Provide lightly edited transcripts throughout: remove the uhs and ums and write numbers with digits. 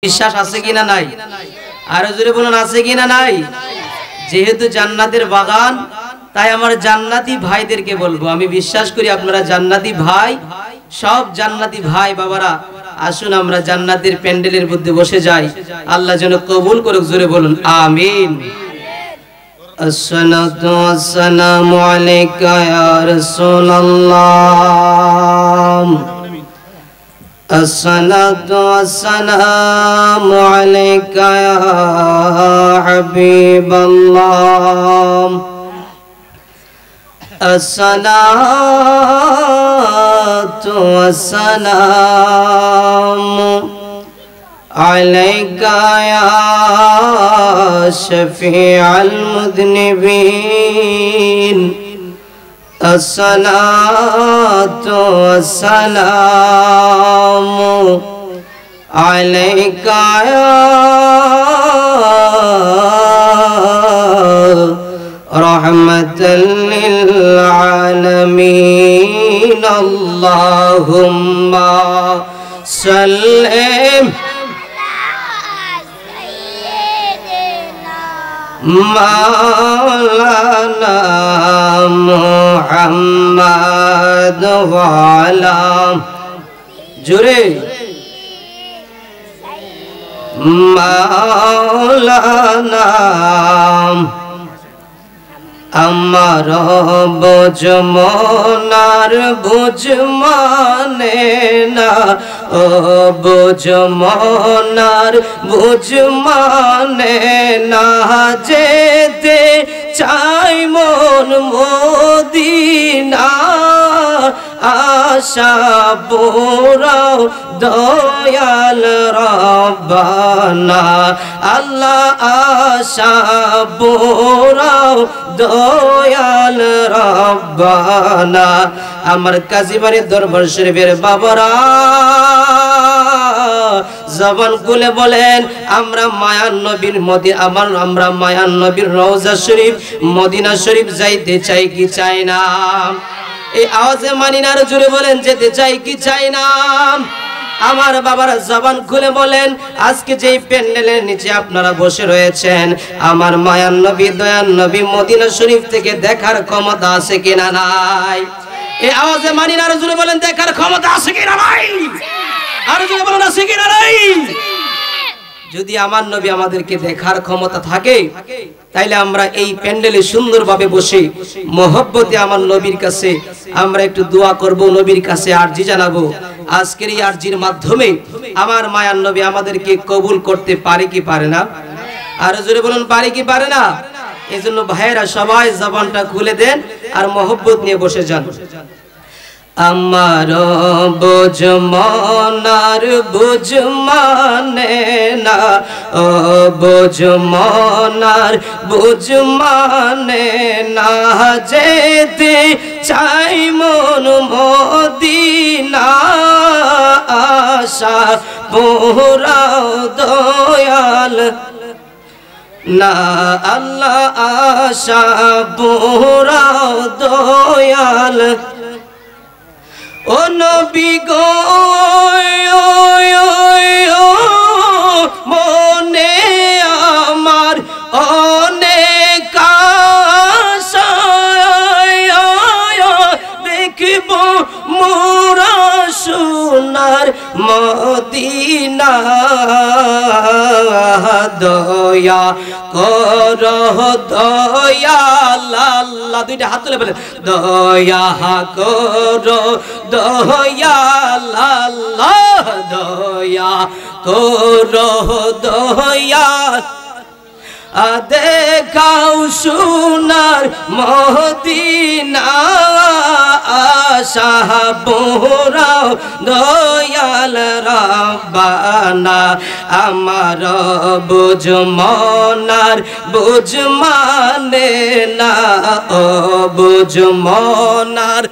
বিশ্বাস আছে কিনা নাই? আরো জোরে বলুন আছে কিনা নাই? যেহেতু জান্নাতের বাগান, তাই আমার জান্নাতি ভাইদেরকে বলবো, আমি বিশ্বাস করি আপনারা জান্নাতি ভাই, সব জান্নাতি ভাই বাবারা আসুন আমরা জান্নাতের প্যান্ডেলের মধ্যে বসে যাই। আল্লাহ যেন কবুল করুক, জোরে বলুন আমিন। আসসালাতু ওয়াসসালামু আলাইকা ইয়া রাসূলুল্লাহ, আসসালাতু ওয়াসসালামু আলাইকা ইয়া হাবিবাল্লাহ, আসসালাতু ওয়াসসালামু আলাইকা ইয়া শাফিআল মুযনিবিন, আসসালাতু ওয়াসসালামু আলাইকা ইয়া রাহমাতাল লিল আলামিন, আল্লাহুম্মা সাল্লি মাওলানা মুহাম্মদ ওয়া আলা জোরে মাওলানা আমার বোঝ মনার বোঝ মানে না, ও বোঝ মনার বোঝ মানে না, যেতে চাই মন মদিনা, আশা পোরাও দয়াল রব্বানা, আল্লাহ আশা পোরাও দয়াল রব্বানা। আমার কাজীবাড়ির দরবার শরীফের বাবারা জবান খুলে বলেন, আমরা মায়ান নবীর আমরা মায়ান নবীর রওজা শরীফ মদিনা শরীফ যাইতে চাই কি চাই না? এই আওয়াজে মানি না, জুড়ে বলেন যেতে চাই কি চাই না? আমার বাবারা জবান খুলে বলেন, আজকে যেই প্যান্ডেলের নিচে আপনারা বসে রয়েছেন, আমার মায়ান নবী দয়ান নবী মদিনা শরীফ থেকে দেখার ক্ষমতা আছে কিনা নাই? এই আওয়াজে মানি না, জুড়ে বলেন দেখার ক্ষমতা আছে কিনা নাই? আর জুড়ে বলেন আছে কিনা নাই? যদি আমার নবী আমাদেরকে দেখার ক্ষমতা থাকে, তাইলে আমরা এই প্যান্ডেলে সুন্দরভাবে বসে মহব্বতে আমার নবীর কাছে আমরা একটু দোয়া করব, নবীর কাছে আরজি জানাবো। আজকের এই আরজির মাধ্যমে আমার মায়ার নবী আমাদেরকে কবুল করতে পারে কি পারে না? আর জোরে বলুন পারে কি পারে না? এজন্য ভাইয়েরা সবাই জবানটা খুলে দেন আর মহব্বত নিয়ে বসে যান। আমার বোঝ মনার বোঝ মানে না, ও বোঝ মনার বোঝ মানে না, যেতে চাই মন মদিনা, আশা পোরাও দয়াল না, আল্লাহ আশা পোরাও দয়াল। ও নবী গো মনে আমার অনেক আশা, দেখিব মোরা সোনার মদিনা, দয়া কর দয়াল আল্লাহ, দুইটা হাত তুলে বলেন দয়া কর দয়াল আল্লাহ, দয়া কর দয়াল, দেখাও সোনার মদিনা, আশা পোরাও দয়াল রব্বানা, আমার বোঝ মনার বোঝ মানে না, ও বোঝ মনার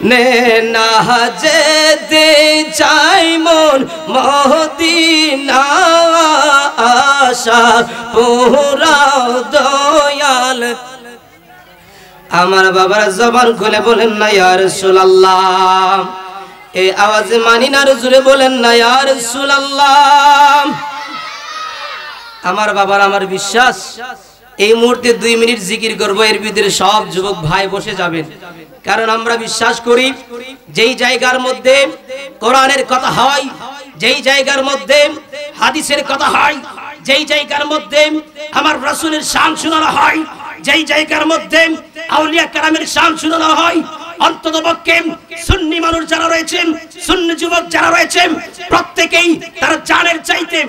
নে না, যেতে চাই মন মদিনা, আশা পোরাও দয়াল। আমার বাবার জবান খুলে বলেন না ইয়া রাসূলুল্লাহ, এই আওয়াজে মানি না, আর জোরে বলেন না ইয়া রাসূলুল্লাহ। আমার বাবার আমার বিশ্বাস এই মুহূর্তে 2 মিনিট জিকির করব, এর ভিতরে সব যুবক ভাই বসে যাবেন। কারণ আমরা বিশ্বাস করি যেই জায়গার মধ্যে কোরআনের কথা হয়, যেই জায়গার মধ্যে হাদিসের কথা হয়, যেই জায়গার মধ্যে আমার রাসূলের শান শোনানো হয়, যেই জায়গার মধ্যে আউলিয়া কেরামের শান শোনানো হয়, অন্ততপক্ষে সুন্নি মানুষ যারা রয়েছেন, সুন্নি যুবক যারা রয়েছেন, প্রত্যেকেই তারা জানের চাইতে,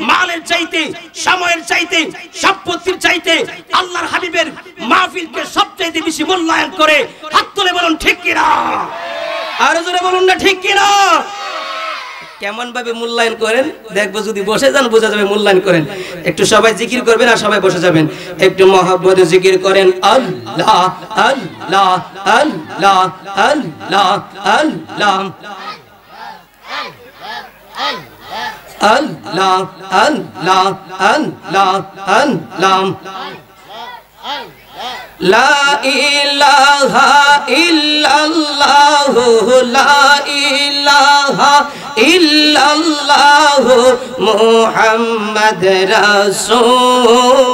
মালের চাইতে, সময়ের চাইতে, সম্পত্তির চাইতে আল্লাহর হাবিবের মাহফিলকে সবচেয়ে বেশি মূল্যায়ন করে। হাত তুলে বলুন ঠিক কিনা, আর জোরে বলুন না ঠিক কিনা। কেমন ভাবে মূল্যায়ন করেন দেখবো, যদি বসে যান বোঝা যাবে মূল্যায়ন করেন। একটু সবাই জিকির করবেন আর সবাই বসে যাবেন, একটু মহব্বতে জিকির করেন। আল্লাহ আল্লাহ আল্লাহ আল্লাহ আল্লাহ আল্লাহ আল্লাহ আল্লাহ আল্লাহ লা ইলাহা ইল্লাল্লাহ লা ইলাহা ইল্লাল্লাহ মুহাম্মদ রাসূল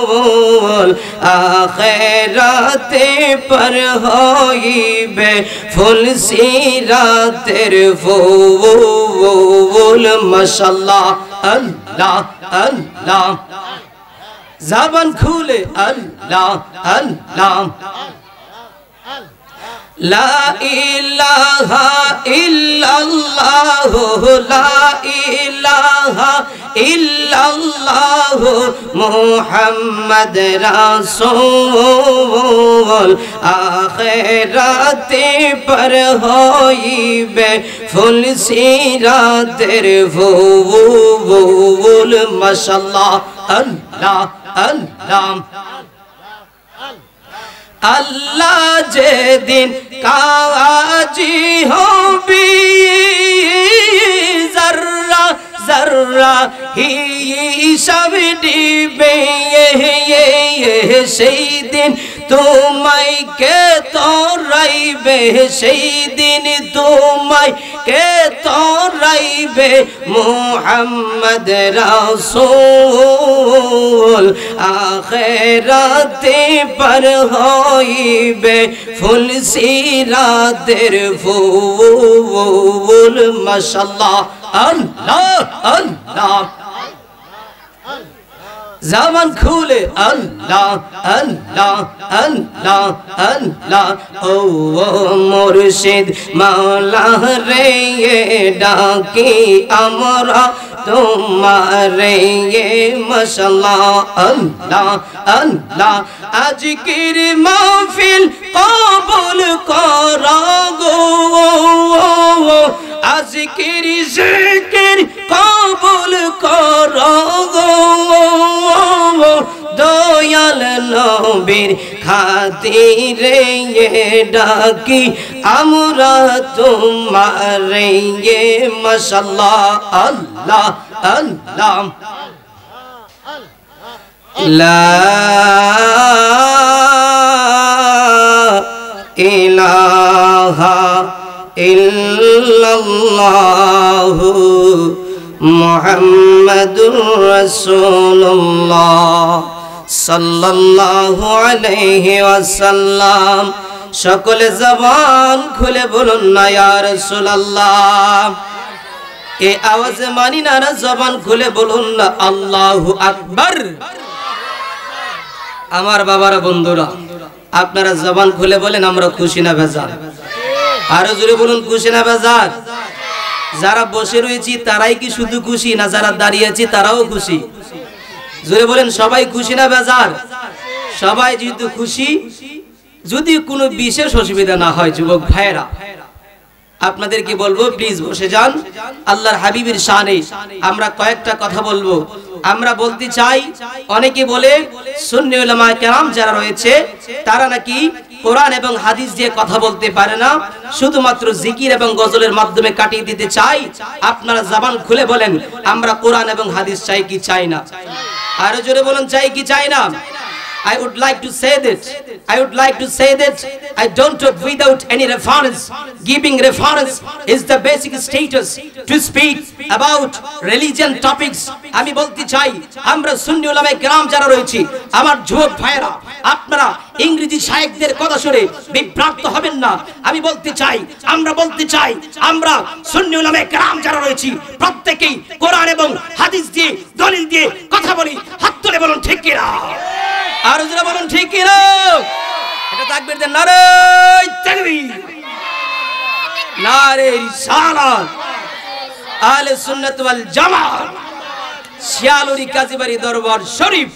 আখিরাতে পর হইবে ফুল সিরাতের ফুল মাশাআল্লাহ আল্লাহ আল্লাহ জবান খুলে আল্লাহ আল্লাহ লা ইলাহা ইল্লাল্লাহ লা ইলাহা ইল্লাল্লাহ মুহাম্মদ রাসূল আখিরাতে পর হইবে ফুল সিরাতের ফুল মাশাআল্লাহ আল্লাহ আল্লাহ আল্লাহ যেদিন কাজী হবি যাররা যাররা হিসাব দিবে সেই দিন তোমায় কে তোরাইবে, সেই দিন তোমায় কে তোরাইবে মুহাম্মদ রাসূল আখিরাতে পর হইবে ফুল সিরাতের ফুল মাশাআল্লাহ আল্লাহ আল্লাহ জবান খুলে আল্লাহ আল্লাহ আল্লাহ আল্লাহ ও মুর্শিদ মাওলা রে ডাকি আমরা তোমারে মাশাআল্লাহ আল্লাহ আল্লাহ আজকের মাহফিল কবুল করা গো, আজকের জিকির কবুল করা গো, দয়াল নবীর খাতিরে ডাকি আমরা তোমারে মাশাআল্লাহ আল্লাহ আল্লাহ লা ইলাহা ইল্লাল্লাহু মুহাম্মাদুর রাসূলুল্লাহ সাল্লাল্লাহু আলাইহি ওয়াসাল্লাম। সকলে জবান খুলে বলুন না ইয়া রাসূলুল্লাহ। এই আওয়াজে মানি না, জবান খুলে বলুন না আল্লাহু আকবার। আমার বাবারা বন্ধুরা, আপনারা জবান খুলে বলেন আমরা খুশি না বেজার? আরো জোরে বলুন খুশি না বেজার? যারা বসে রয়েছি তারাই কি শুধু খুশি, না যারা দাঁড়িয়ে আছি তারাও খুশি? জোরে বলেন সবাই খুশি না বেজার? সবাই যেহেতু খুশি, যদি কোনো বিশেষ অসুবিধা না হয় যুবক ভাইরা, আপনাদেরকে বলবো প্লিজ বসে যান। আল্লাহর হাবিবের শানে আমরা কয়েকটা কথা বলবো। আমরা বলতে চাই, অনেকে বলে সুন্নি উলামা কেরাম যারা রয়েছে তারা নাকি কোরআন এবং হাদিস দিয়ে কথা বলতে পারে না, শুধুমাত্র জিকির এবং গজলের মাধ্যমে কাটিয়ে দিতে চাই। আপনারা জবান খুলে বলেন আমরা কোরআন এবং হাদিস চাই কি চাই না? আরো জোরে বলুন চাই কি চাই না? I would like to say that I would like to say that I don't talk without any reference. Giving reference is the basic status to speak about religion topics. আমি বলতে চাই আমরা সুন্নি উলামায়ে কেরাম যারা রয়েছি, আমার যুবক ভাইরা, আপনারা ইংরেজি শায়েখদের কথা শুনে বিভ্রান্ত হবেন না। আমি বলতে চাই, আমরা বলতে চাই, আমরা সুন্নি উলামায়ে কেরাম যারা রয়েছি প্রত্যেকেই কোরআন এবং হাদিস দিয়ে দলিল দিয়ে কথা বলি। হাত তুলে বলুন ঠিক কি না, আর যারা বলুন ঠিক কি না। এটা তাকবীর দেন, নারে তাকবীর, নারে রিসালাত, আহলে সুন্নাত ওয়াল জামাত, শিয়ালুরি কাজীবাড়ি দরবার শরীফ।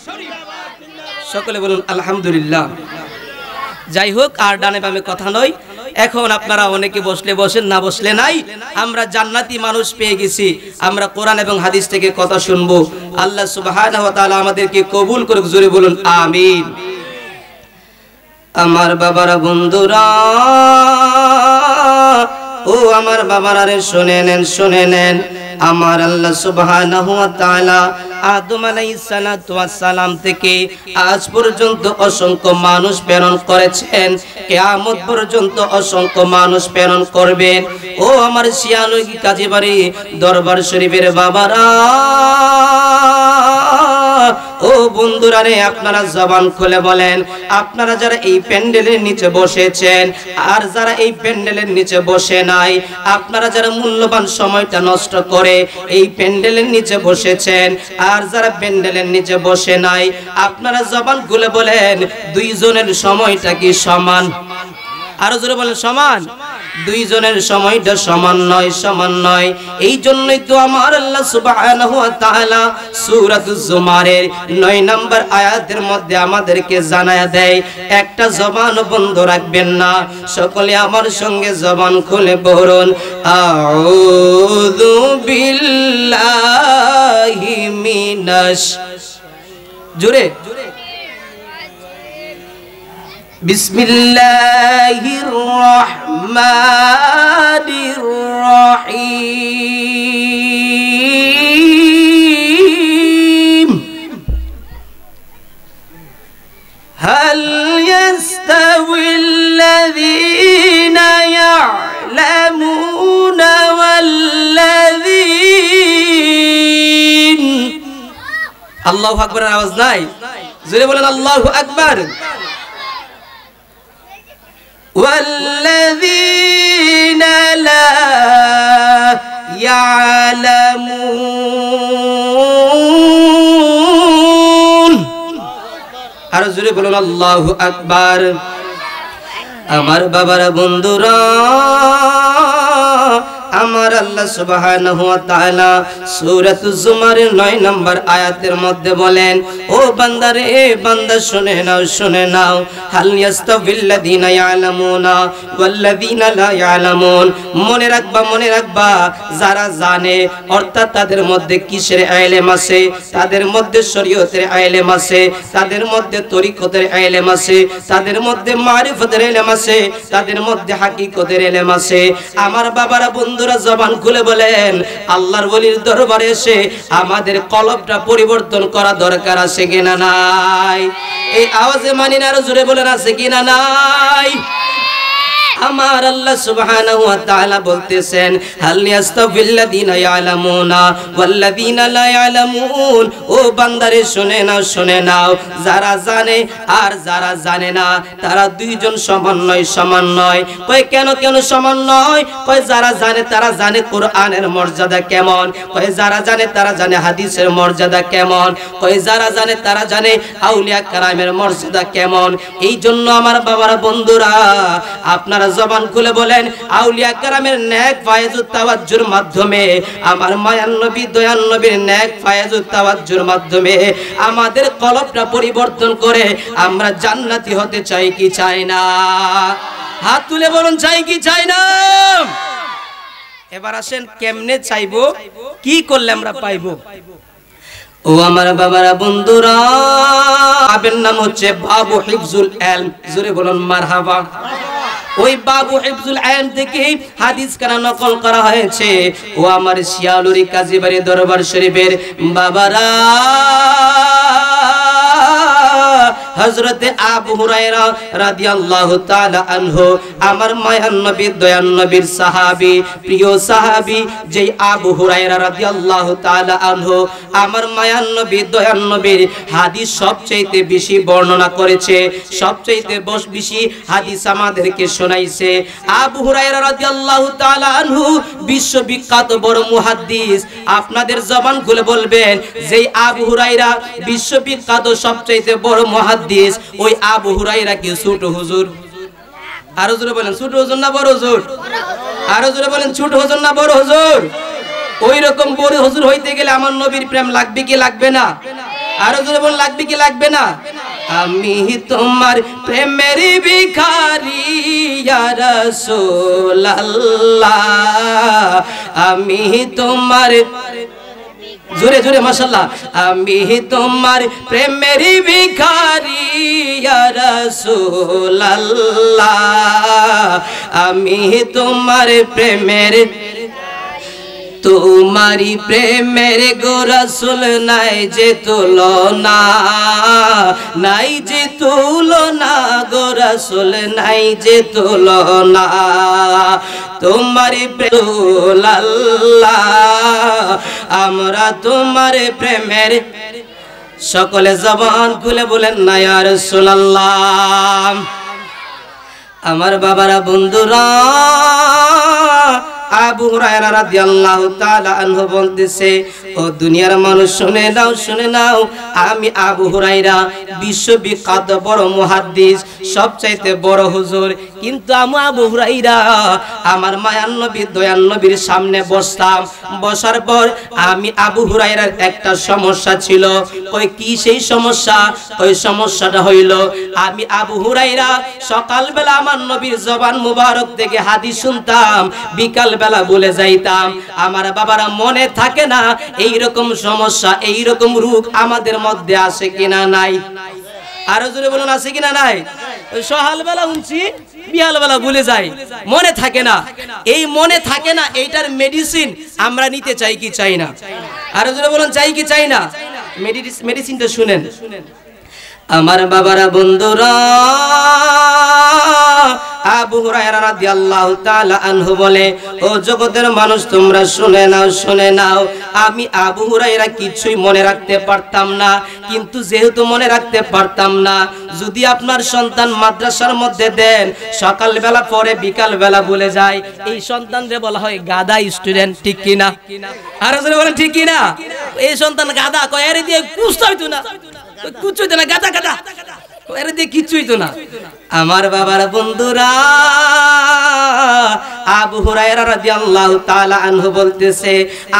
সকলে বলুন আলহামদুলিল্লাহ। যাই হোক, আর ডানে বামে কথা নয়। এখন আপনারা অনেকে বসলে বসেন, না বসলে নাই। আমরা জান্নাতি মানুষ পেয়ে গেছি, আমরা কোরআন এবং হাদিস থেকে কথা শুনবো। আল্লাহ সুবহানাহু ওয়া তাআলা আমাদেরকে কবুল করুক, জোরে বলুন আমিন। আমার বাবারা, বন্ধুরা, ও আমার বাবারা রে, শুনে নেন, শুনে নেন। আমার আল্লাহ সুবহানাহু ওয়া তাআলা আদম আলাইহিস সালাতু ওয়াস সালাম থেকে আজ পর্যন্ত অসংখ্য মানুষ প্রেরণ করেছেন, কিয়ামত পর্যন্ত অসংখ্য মানুষ প্রেরণ করবেন। ও আমার শিয়ালুরি কাজীবাড়ি দরবার শরীফের বাবারা, ও বন্ধুরা রে, আপনারা জবান খুলে বলেন, আপনারা যারা এই প্যান্ডেলের নিচে বসেছেন আর যারা এই প্যান্ডেলের নিচে বসে নাই, আপনারা যারা মূল্যবান সময়টা নষ্ট করে এই প্যান্ডেলের নিচে বসেছেন আর যারা প্যান্ডেলের নিচে বসে নাই, আপনারা জবান খুলে বলেন, দুইজনের সময়টা কি সমান? আরো জোরে বলেন, সমান? দুইজনের সময়টা সমান নয়, সমান নয়। এই জন্যই তো আমার আল্লাহ সুবহানাহু ওয়া তাআলা সূরাতুজ জুমারের 9 নম্বর আয়াতের মধ্যে আমাদেরকে জানায়া দেয়, একটা জবান বন্ধ রাখবেন না। সকলে আমার সঙ্গে জবান খুলে পড়ুন, আউযু বিল্লাহি মিনাশ, জোরে, বিসমিল্লাহির রহমানির রহিম। হাল ইয়াস্তাউিল্লাযীনা ইয়া'লামুনা ওয়াল্লাযীন, আল্লাহু আকবারের আওয়াজ নাই? জোরে বলেন আল্লাহু আকবার। والذين لا يعلمون, আর জোরে বলুন আল্লাহু আকবার। আমার বাবারা, বন্ধুরা, আমার আল্লাহ সুবহানাহু ওয়া তাআলা সূরাতুজ জুমারের 9 নম্বর আয়াতের মধ্যে বলেন, ও বান্দা রে, বান্দা শুনে নাও, শুনে নাও, হাল ইয়াস্তাবিল্লাযীনা ইয়ালামুনা ওয়াল্লাযীনা লা ইয়ালামুন। মনে রাখবা, মনে রাখবা, যারা জানে অর্থাৎ তাদের মধ্যে কিসের ইলম আছে? তাদের মধ্যে শরীয়তের ইলম আছে, তাদের মধ্যে তরিকতের ইলম আছে, তাদের মধ্যে মারিফতের ইলম আছে, তাদের মধ্যে হাকিকতের ইলম আছে। আমার বাবারা, বন্ধুরা, জবান খুলে বলেন, আল্লাহর ওলির দরবারে এসে আমাদের কলবটা পরিবর্তন করা দরকার আছে কিনা নাই? এই আওয়াজে মানি না, আরো জোরে বলেন, আছে কিনা নাই? আমার আল্লাহ সুবহানাহু ওয়া তাআলা বলতেছেন, হাল ইয়াস্তাবিল্লাযীনা ইয়ালামুনা ওয়াল্লাযীনা লা ইয়ালামুন। ও বান্দারে, শুনে নাও, শুনে নাও, যারা জানে আর যারা জানে না তারা দুইজন সমান নয়, সমান নয়। কয় কেন, কেন সমান নয়? কয় যারা জানে তারা জানে কোরআনের মর্যাদা কেমন, কয় যারা জানে তারা জানে হাদিসের মর্যাদা কেমন, কয় যারা জানে তারা জানে আউলিয়া কেরামের মর্যাদা কেমন। এই জন্য আমার বাবারা, বন্ধুরা, আপনারা জবান খুলে বলেন, আউলিয়া কেরামের নেক ফায়েজুত তাওয়াজ্জুর মাধ্যমে, আমার মায়ার নবী দয়ার নবীর নেক ফায়েজুত তাওয়াজ্জুর মাধ্যমে আমাদের কলবটা পরিবর্তন করে আমরা জান্নাতি হতে চাই কি চাই না? হাত তুলে বলুন, চাই কি চাই না? এবার আসেন, কেমনে চাইবো, কি করলে আমরা পাইবো? ও আমার বাবারা, বন্ধুরা, আবের নাম হচ্ছে বাবু হিফজুল ইলম, জোরে বলুন মারহাবা। ওই বাবু হিফজুল ইলম থেকে হাদিস কানা নকল করা হয়েছে। ও আমার শিয়ালুরি কাজীবাড়ি দরবার শরীফের বাবারা, হযরতে আবু হুরায়রা রাদিয়াল্লাহু তাআলা আনহু আমার মায়ার নবী দয়ার নবীর সাহাবী প্রিয় সাহাবী যেই আবু হুরায়রা রাদিয়াল্লাহু তাআলা আনহু আমার মায়ার নবী দয়ার নবীর হাদিস সবচেয়ে বেশি বর্ণনা করেছে, সবচেয়ে বেশি হাদিস আমাদেরকে শোনাইছে। আবু হুরায়রা রাদিয়াল্লাহু তাআলা আনহু বিশ্ববিখ্যাত বড় মুহাদ্দিস। আপনাদের জবান খুলে বলবেন যেই আবু হুরায়রা বিশ্ববিখ্যাত সবচেয়ে বড় মুহাদ্দিস, ওই আবু হুরায়রা কি ছোট হুজুর? আরো জোরে বলেন ছোট হুজুর না বড় হুজুর? আরো জোরে বলেন ছোট হুজুর না বড় হুজুর? ওই রকম বড় হুজুর হইতে গেলে আমার নবীর প্রেম লাগবে কি লাগবে না? আরো জোরে বলেন লাগবে কি লাগবে না? আমি তোমার প্রেমের ভিখারি ইয়া রাসূলুল্লাহ, আমি তোমার জোরে জোরে মাশাআল্লাহ, আমি তোমার প্রেমের ভিখারি ইয়া রাসূলুল্লাহ, আমি তোমার প্রেমের তোমারি প্রেমের গো রাসূল নাই যে তুলনা, নাই যে তুলনা গো রাসূল নাই যে তুলনা, তোমারি রাসূলুল্লাহ আমরা তোমার প্রেমের সকলে জবান খুলে বলেন না ইয়া রাসূলুল্লাহ। আমার বাবারা বন্ধুরা আবু হুরায়রা রাদিয়াল্লাহু তাআলা আনহু বলতেছে, ও দুনিয়ার মানুষ শুনে নাও শুনে নাও, আমি আবু হুরায়রা বিশ্ববিখ্যাত বড় মুহাদ্দিস, সবচাইতে বড় হুজুর, কিন্তু আমি আবু হুরায়রা আমার মায়ার নবী দয়ার নবীর সামনে বসতাম। বসার পর আমি আবু হুরায়রার একটা সমস্যা ছিল। ওই কি সেই সমস্যা? ওই সমস্যাটা হইল আমি আবু হুরায়রা সকালবেলা আমার নবীর জবান মুবারক থেকে হাদিস শুনতাম, বিকাল বেলা বলে যাইতাম। আমার বাবারা মনে থাকে না এই রকম সমস্যা, এই রকম রোগ আমাদের মধ্যে আছে কিনা নাই? আরো জোরে বলুন আছে কিনা নাই? সকাল বেলা শুনছি, বিকাল বেলা ভুলে যাই, মনে থাকে না। এই মনে থাকে না এইটার মেডিসিন আমরা নিতে চাই কি চাই না? আরো জোরে বলুন চাই কি চাই না? মেডিসিনটা শুনেন আমার বাবারা বন্ধুরা। আবু হুরায়রা রাদিয়াল্লাহু তাআলা আনহু বলে, ও জগতের মানুষ তোমরা শুনে নাও শুনে নাও, আমি আবু হুরায়রা কিছুই মনে রাখতে পারতাম না। কিন্তু যেহেতু মনে রাখতে পারতাম না, যদি আপনার সন্তান মাদ্রাসার মধ্যে দেন, সকাল বেলা পরে বিকাল বেলা ভুলে যায়, এই সন্তানরে বলা হয় গাদা স্টুডেন্ট, ঠিক কি না? আরো জোরে বলেন ঠিক কি না? এই সন্তান গাদা, কয় এর দিয়ে কুস্ত হইতো না, কুচ হইতো না, গাদা গাদা, এর দিয়ে কিচ্ছু হইতো না। আমার বাবার বন্ধুরা আবু হুরায়রা রাদিয়াল্লাহু তাআলা আনহু বলতেছে,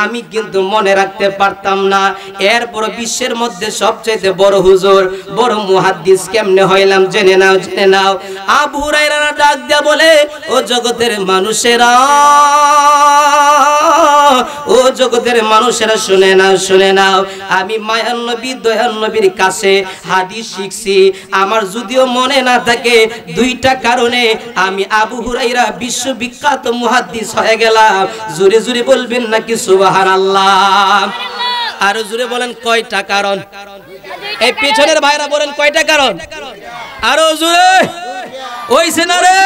আমি কিন্তু মনে রাখতে পারতাম না, এরপর বিশ্বের মধ্যে সবচেয়ে বড় হুজুর বড় মুহাদ্দিস কেমনে হইলাম জেনে নাও জেনে নাও। আবু হুরায়রা ডাক দিয়া বলে, ও জগতের মানুষেরা, ও জগতের মানুষেরা শুনে নাও শুনে নাও, আমি মায়ার নবী দয়ার নবীর কাছে হাদিস শিখছি। আমার যদিও মনে না থাকে, দুইটা কারণে আমি আবু হুরায়রা বিশ্ববিখ্যাত মুহাদ্দিস হয়ে গেলাম। জোরে জোরে বলবেন নাকি সুবহানাল্লাহ? আরো জোরে বলেন কয়টা কারণ? এই পেছনের ভাইরা বলেন কয়টা কারণ? আরো জোরে ওইছে না রে?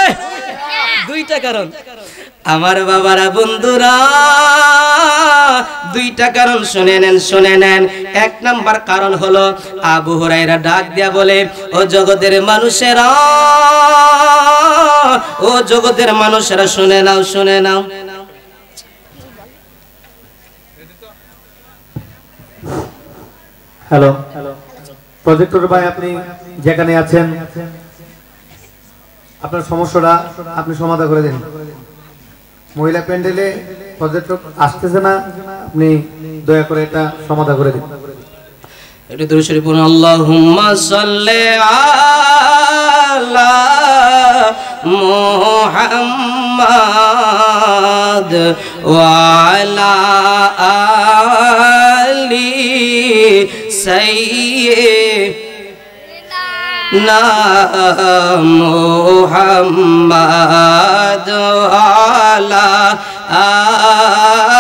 দুইটা কারণ। আমার বাবারা বন্ধুরা দুইটা কারণ শুনে নেন শুনে নেন। এক নাম্বার কারণ হলো আবু হুরায়রা ডাক দিয়া বলে, ও জগতের মানুষেরা, ও জগতের মানুষেরা শুনে নাও শুনে নাও, হ্যালো প্রজেক্টর ভাই, আপনি যেখানে আছেন আপনার সমস্যাটা আপনি সমাধান করে দিন। মহিলা প্যান্ডেলে প্রজেক্টর আসতেছে না, আপনি দয়া করে এটা সমাধান করে দিন। এটা দরুদ শরীফ পড়ুন, আল্লাহুম্মা সাল্লি আলা মুহাম্মাদ ওয়া আলা আলি সাইয়্যিদিনা মুহাম্মাদ ওয়া আলা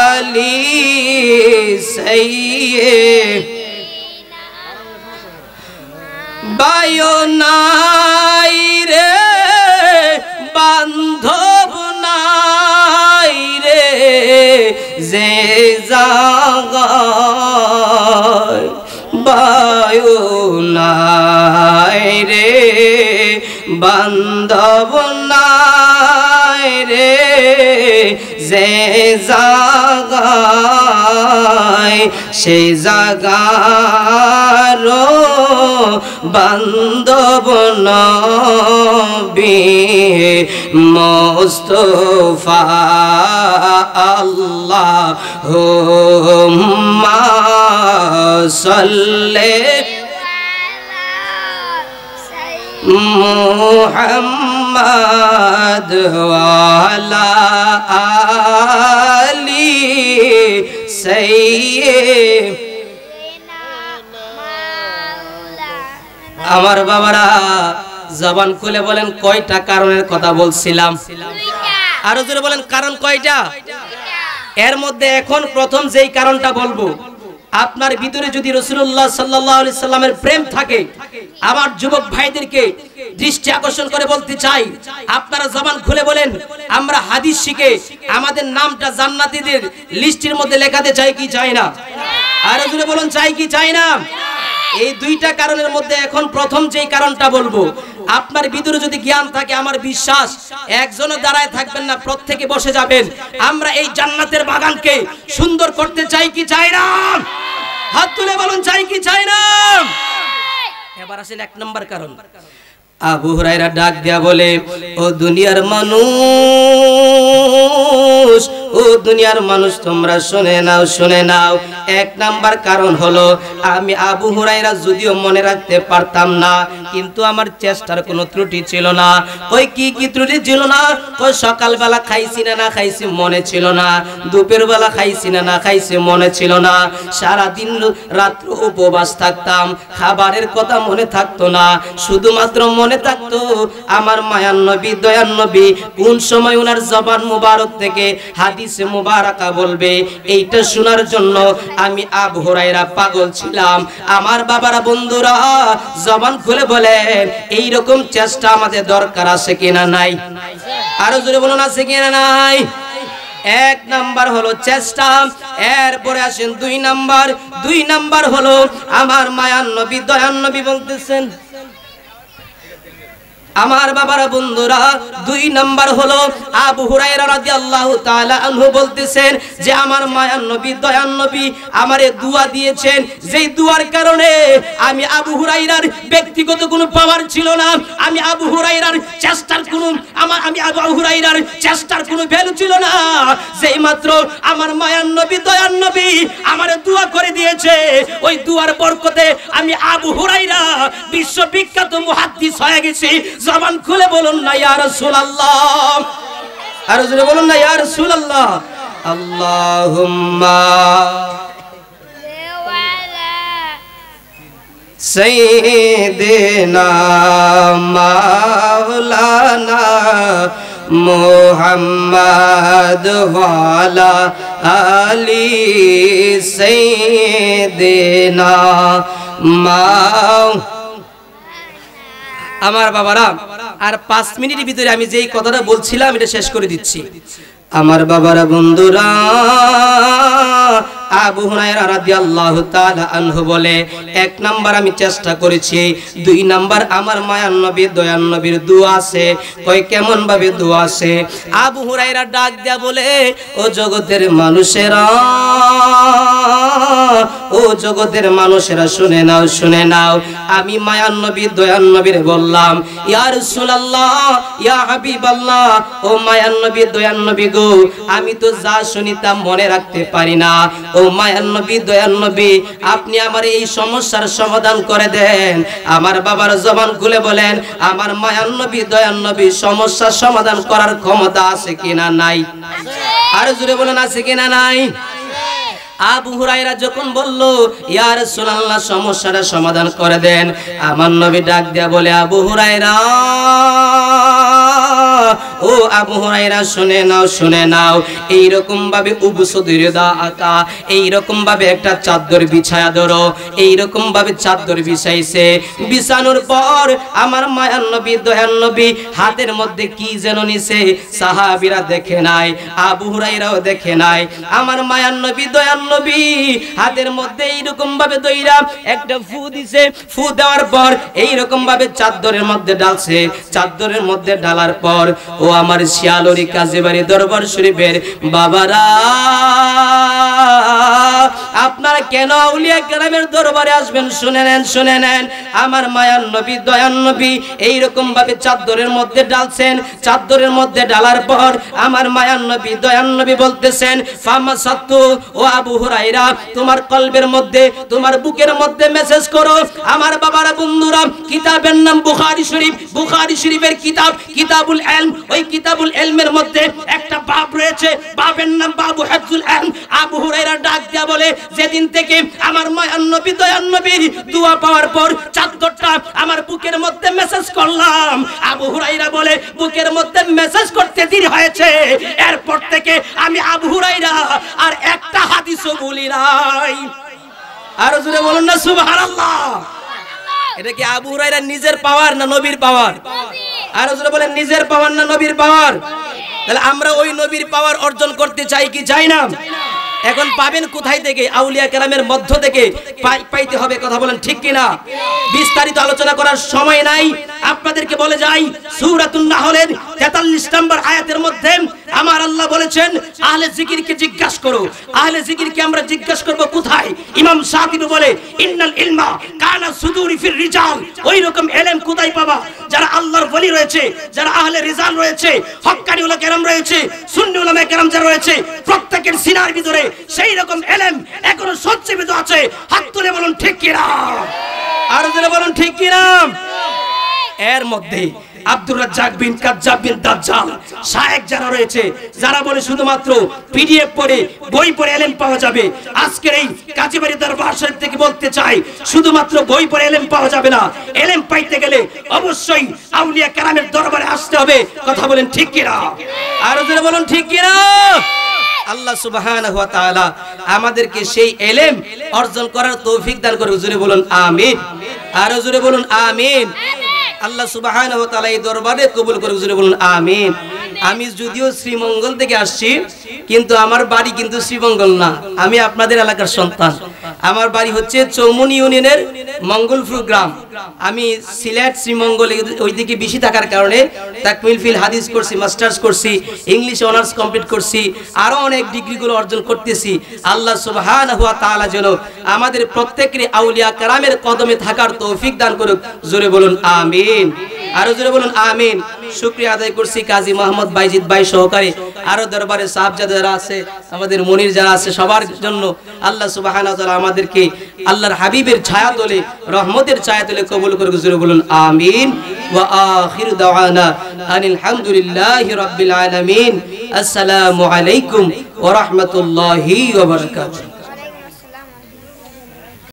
আলি সাইয়্যিদিনা বায়ো নাই রে বান্ধব নাই রে যে জাগায় বায়ো নাই রে বান্ধব নাই রে যে জাগায় সেই জাগার বান্ধব নবী মুস্তাফা আল্লাহুম্মা সাল্লি মুহাম্মদ ওয়ালা আলি সাইয়্যিদিনা আমার বাবারা জবান খুলে বলেন কয়টা কারণের কথা বলছিলাম আরো জোরে বলেন কারণ কয়টা এর মধ্যে এখন প্রথম যেই কারণটা বলবো আপনার ভিতরে যদি রাসূলুল্লাহ সাল্লাল্লাহু আলাইহি সাল্লামের প্রেম থাকে আমার যুবক ভাইদেরকে দৃষ্টি আকর্ষণ করে বলতে চাই আপনারা জবান খুলে বলেন আমরা হাদিস শিখে আমাদের নামটা জান্নাতীদের লিস্টের মধ্যে লেখাতে চাই কি চাই না আরো জোরে বলুন চাই কি চাই না এই দুইটা কারণের মধ্যে এখন প্রথম যেই কারণটা বলবো আপনার ভিতরে যদি জ্ঞান থাকে আমার বিশ্বাস একজনও দাঁড়ায় থাকবেন না প্রত্যেকে বসে যাবেন আমরা এই জান্নাতের বাগানকে সুন্দর করতে চাই কি চাই না হাত তুলে বলুন চাই কি চাই না এবার আসেন এক নাম্বার কারণ আবু হুরায়রা ডাক দিয়া বলে ও দুনিয়ার মানুষ ও দুনিয়ার মানুষ তোমরা শুনে নাও এক নাম্বার কারণ হলো আমি আবু হুরায়রা যদিও মনে রাখতে পারতাম না কিন্তু আমার চেষ্টার কোনো ত্রুটি ছিল না ওই কি ত্রুটি ছিল না ওই সকালবেলা খাইছি না খাইছি মনে ছিল না দুপুর বেলা খাইছি না খাইছি মনে ছিল না সারা দিন রাত্র উপবাস থাকতাম খাবারের কথা মনে থাকতো না শুধুমাত্র মনে থাকতো আমার মায়ার নবী দয়ার নবী কোন সময় ওনার জবান মুবারক থেকে হাদিসে মুবারাকা বলবে এইটা শোনার জন্য আমি আবু হুরায়রা পাগল ছিলাম আমার বাবারা বন্ধুরা জবান খুলে বলেন এই রকম চেষ্টা আমাদের দরকার আছে কিনা নাই আরো জোরে বলুন আছে কিনা নাই এক নাম্বার হলো চেষ্টা এরপরে আসেন দুই নাম্বার হলো আমার মায়ার নবী দয়ার নবী বলতেছেন আমার বাবারা বন্ধুরা দুই নাম্বার হলো আবু হুরায়রা রাদিয়াল্লাহু তাআলা আনহু বলতেছেন যে আমার মায়ার নবী দয়ার নবী আমারে দোয়া দিয়েছেন যেই দুয়ার কারণে আমি আবু হুরায়রার ব্যক্তিগত কোনো পাওয়ার ছিল না আমি আবু হুরায়রার চেষ্টার কোনো আমি আবু হুরায়রার চেষ্টার কোনো ভ্যালু ছিল না যেই মাত্র আমার মায়ার নবী দয়ার নবী আমারে দোয়া করে দিয়েছে ওই দুয়ার বরকতে আমি আবু হুরায়রা বিশ্ববিখ্যাত মুহাদ্দিস হয়ে গেছি জবান খুলে বলুন না ইয়া রাসূলুল্লাহ আর জোরে বলুন না ইয়া রাসূলুল্লাহ আল্লাহুম্মা সাইয়্যিদিনা মাওলানা মুহাম্মদ ওয়ালা আলি সাইয়্যিদিনা আমার বাবারা আর 5 মিনিটের ভিতরে আমি যেই কথাটা বলছিলাম এটা শেষ করে দিচ্ছি আমার বাবারা বন্ধুরা আবু হুরায়রা রাদিয়াল্লাহু তাআলা আনহু বলে এক নাম্বার আমি চেষ্টা করেছি দুই নাম্বার আমার মায়ার নবী দয়ার নবীর দোয়া আছে কয় কেমন ভাবে দোয়া আছে আবু হুরায়রা ডাক দেয়া বলে ও জগতের মানুষেরা শুনে নাও আমি মায়ার নবী দয়ার নবীর বললাম ইয়া রাসূলুল্লাহ ইয়া হাবিবাল্লাহ ও মায়ার নবী দয়ার নবী গো আমি তো যা শুনিতাম মনে রাখতে পারি না ও মায়ার নবী দয়ার নবী আপনি আমার এই সমস্যার সমাধান করে দেন আমার বাবার জবান খুলে বলেন আমার মায়ার নবী দয়ার নবী সমস্যার সমাধান করার ক্ষমতা আছে কিনা নাই আর জোরে বলেন আছে কিনা নাই আবু হুরায়রা যখন বলল ইয়া রাসূলুল্লাহ সমস্যাটা সমাধান করে দেন আমার নবী ডাক দেয়া বলে আবু হুরায়রা ও আবু হুরায়রা শুনে নাও, শুনে নাও। এইরকম ভাবে উবসুদির দাআকা, এইরকম ভাবে একটা চাদর বিছায়া ধরো। এইরকম ভাবে চাদর বিছাইছে। বিছানোর পর আমার মায়ার নবী, দয়ার নবী হাতের মধ্যে কি যেন নিছে। সাহাবীরা দেখে নাই, আবু হুরায়রাও দেখে নাই। আমার মায়ার নবী, দয়ার নবী হাতের মধ্যে এইরকম ভাবে দইরা একটা ফু দিছে। ফু দেওয়ার পর এইরকম ভাবে চাদরের মধ্যে ডালছে। চাদরের মধ্যে ডালার পর ও আমার শিয়ালরি কাজীবাড়ি দরবার শরীফের বাবারা, আপনারা কেন আউলিয়া কেরামের দরবারে আসবেন? শুনে নেন, শুনে নেন। আমার মায়ার নবী, দয়ার নবী এইরকম ভাবে চাদরের মধ্যে ডালছেন। চাদরের মধ্যে ডালার পর আমার মায়ার নবী, দয়ার নবী বলতেছেন, ফামাসাতু, ও আবু হুরায়রা তোমার কলবের মধ্যে, তোমার বুকের মধ্যে মেসেজ করো। আমার বাবারা, বন্ধুরা, কিতাবের নাম বুখারী শরীফ। বুখারী শরীফের কিতাব কিতাবুল ইলম। ওই কিতাবুল ইলমের মধ্যে একটা বাব রয়েছে, বাবের নাম বাবু হিফজুল ইলম। আবু হুরায়রা ডাক দিয়া বলে, যেদিন থেকে আমার মায়ার নবী, দয়ার নবীর দোয়া পাওয়ার পর চাদরটা আমার বুকের মধ্যে মেসেজ করলাম। আবু হুরায়রা বলে, বুকের মধ্যে মেসেজ করতে দেরি হয়েছে, এরপর থেকে আমি আবু হুরায়রা আর একটা হাদিসও বলি নাই। আর জোরে বলুন না সুবহানাল্লাহ। এটা কি আবু হুরায়রা নিজের পাওয়ার না নবীর পাওয়ার? আর জোরে বলেন, নিজের পাওয়ার না নবীর পাওয়ার? তাহলে আমরা ওই নবীর পাওয়ার অর্জন করতে চাই কি চাই না? এখন পাবেন কোথায় থেকে? আউলিয়া কেরামের মধ্য থেকে পাইতে হবে। কথা বলেন ঠিক কিনা? বিস্তারিত আলোচনা করার সময় নাই, আপনাদেরকে বলে যাই, সূরাতুন নাহলের 43 নম্বর আয়াতের মধ্যে আমার আল্লাহ বলেছেন, আহলে জিকিরকে জিজ্ঞাসা করো। আহলে জিকিরকে আমরা জিজ্ঞাসা করব কোথায়? ইমাম শাতিবী বলে, ইন্নাল ইলমা কানা সুদুরি ফির রিজাল। ওই রকম ইলম কোথায় পাবা? যারা আল্লাহর ওলি রয়েছে, যারা আহলে রিজাল রয়েছে, হক্কানি উলামা কেরাম রয়েছে, সুন্নি উলামা কেরাম যারা রয়েছে, প্রত্যেকের সিনার ভিতরে সেই রকম ইলম এখনো সঞ্চিত আছে। হাত তুলে বলুন ঠিক কিনা? আর জোরে বলুন ঠিক কিনা? এর মধ্যে আব্দুর রাজ্জাক বিন কাজ্জাব বিন দাজ্জাল শায়েখ যারা রয়েছে, যারা বলে শুধুমাত্র পিডিএফ পড়ে, বই পড়ে ইলম পাওয়া যাবে, আজকের এই কাজীবাড়ি দরবার শরীফ থেকে বলতে চাই, শুধুমাত্র বই পড়ে ইলম পাওয়া যাবে না। ইলম পাইতে গেলে অবশ্যই আউলিয়া কেরামের দরবারে আসতে হবে। কথা বলেন ঠিক কিনা? আর জোরে বলুন ঠিক কিনা? আল্লাহ সুবহানাহু ওয়া তাআলা আমাদেরকে সেই ইলম অর্জন করার তৌফিক দান করুন। জোরে বলুন আমিন। আর জোরে বলুন আমিন। আল্লাহ সুবহানাহু ওয়া তাআলা এই দরবারে কবুল করুন। জোরে বলুন আমিন। আমি যদিও শ্রীমঙ্গল থেকে আসছি, কিন্তু আমার বাড়ি কিন্তু শ্রীমঙ্গল না, আমি আপনাদের এলাকার সন্তান। আমার বাড়ি হচ্ছে চৌমনি ইউনিয়নের মঙ্গলপুর গ্রাম। আমি সিলেট শ্রীমঙ্গল ওইদিকে বেশি থাকার কারণে তাকমিল ফিল হাদিস করছি, মাস্টার্স করছি, ইংলিশ অনার্স কমপ্লিট করছি, আরো অনেক ডিগ্রিগুলো অর্জন করতেছি। আল্লাহ সুবহানাহু ওয়া তাআলা যেন আমাদের প্রত্যেকের আউলিয়া কেরামের কদমে থাকার তৌফিক দান করুক। জোরে বলুন আমিন। আরো জোরে বলুন আমিন। শুকরিয়া আদায় করছি কাজী মোহাম্মদ বাইজিদ ভাই সহকারে, আরো দরবারে সাহাবজাদা যারা আছে, আমাদের মনির যারা আছে, সবার জন্য আল্লাহ সুবহানাহু ওয়া তাআলা আমাদেরকে আল্লাহর হাবিবের ছায়া তলে, রহমতের ছায়া তলে কবুল করুক। জোরে বলুন আমিন। ওয়া আখিরু দাওয়ানা আনিল হামদুলিল্লাহি রাব্বিল আলামিন। আসসালামু আলাইকুম ওয়া রাহমাতুল্লাহি ওয়া বারাকাতুহু।